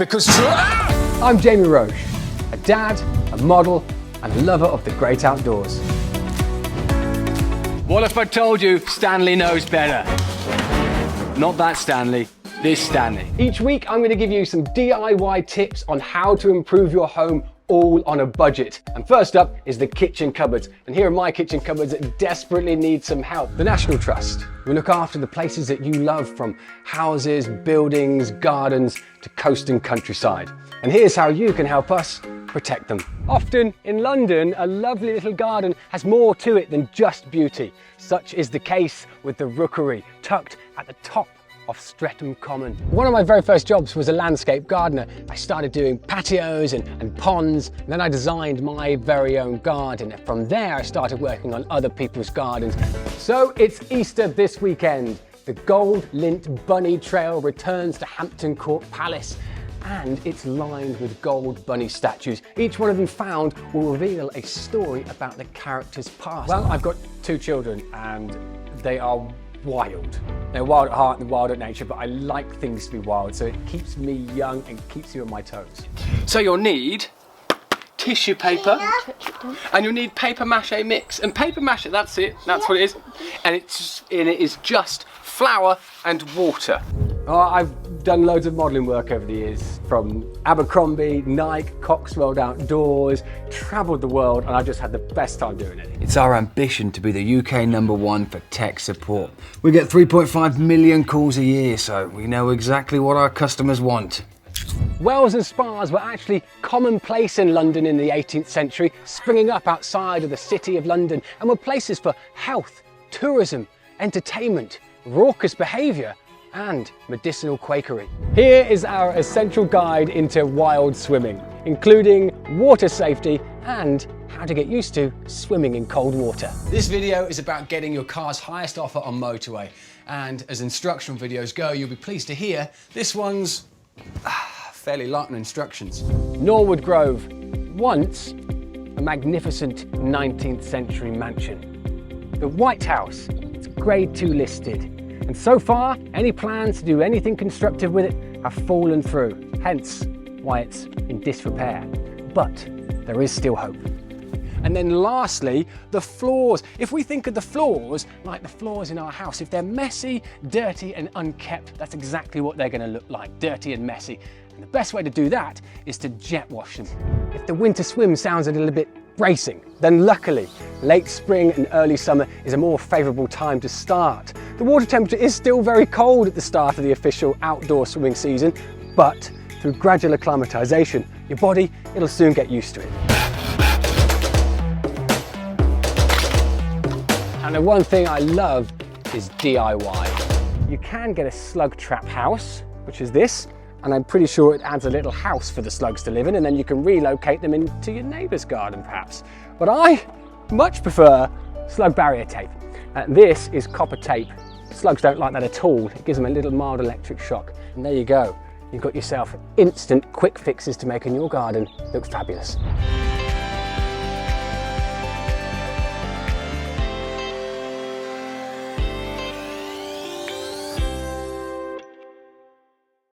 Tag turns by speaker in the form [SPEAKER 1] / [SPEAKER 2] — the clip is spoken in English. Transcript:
[SPEAKER 1] because
[SPEAKER 2] I'm Jamie Roche, a dad, a model, and a lover of the great outdoors.
[SPEAKER 3] What if I told you Stanley knows better? Not that Stanley, this Stanley.
[SPEAKER 2] Each week, I'm going to give you some DIY tips on how to improve your home all on a budget. And first up is the kitchen cupboards. And here are my kitchen cupboards that desperately need some help. The National Trust will look after the places that you love, from houses, buildings, gardens, to coast and countryside. And here's how you can help us protect them. Often in London, a lovely little garden has more to it than just beauty. Such is the case with the Rookery, tucked at the top of Streatham Common. One of my very first jobs was a landscape gardener. I started doing patios and ponds, and then I designed my very own garden. From there, I started working on other people's gardens. So it's Easter this weekend. The Gold Lint Bunny Trail returns to Hampton Court Palace, and it's lined with gold bunny statues. Each one of them found will reveal a story about the character's past. Well, I've got 2 children, and they are wild. They're wild at heart and wild at nature, but I like things to be wild, so it keeps me young and keeps you on my toes.
[SPEAKER 3] So you'll need tissue paper, and you'll need paper mache mix. And paper mache, that's it, that's what it is. And it is just flour and water.
[SPEAKER 2] Oh, I've done loads of modelling work over the years, from Abercrombie, Nike, Coxwold Outdoors, travelled the world, and I've just had the best time doing it.
[SPEAKER 3] It's our ambition to be the UK #1 for tech support. We get 3.5 million calls a year, so we know exactly what our customers want.
[SPEAKER 2] Wells and spas were actually commonplace in London in the 18th century, springing up outside of the City of London, and were places for health, tourism, entertainment, raucous behaviour, and medicinal quakery. Here is our essential guide into wild swimming, including water safety and how to get used to swimming in cold water. This video is about getting your car's highest offer on motorway, and as instructional videos go, you'll be pleased to hear this one's fairly light on instructions. Norwood Grove, once a magnificent 19th century mansion. The White House, it's Grade 2 listed. And so far, any plans to do anything constructive with it have fallen through, hence why it's in disrepair. But there is still hope. And then lastly, the floors. If we think of the floors like the floors in our house, if they're messy, dirty and unkept, that's exactly what they're going to look like, dirty and messy. And the best way to do that is to jet wash them. If the winter swim sounds a little bit bracing, then luckily, late spring and early summer is a more favourable time to start. The water temperature is still very cold at the start of the official outdoor swimming season, but through gradual acclimatisation, your body, it'll soon get used to it. And the one thing I love is DIY. You can get a slug trap house, which is this, and I'm pretty sure it adds a little house for the slugs to live in, and then you can relocate them into your neighbour's garden perhaps. But I much prefer slug barrier tape. This is copper tape. Slugs don't like that at all. It gives them a little mild electric shock. And there you go. You've got yourself instant quick fixes to make in your garden look fabulous.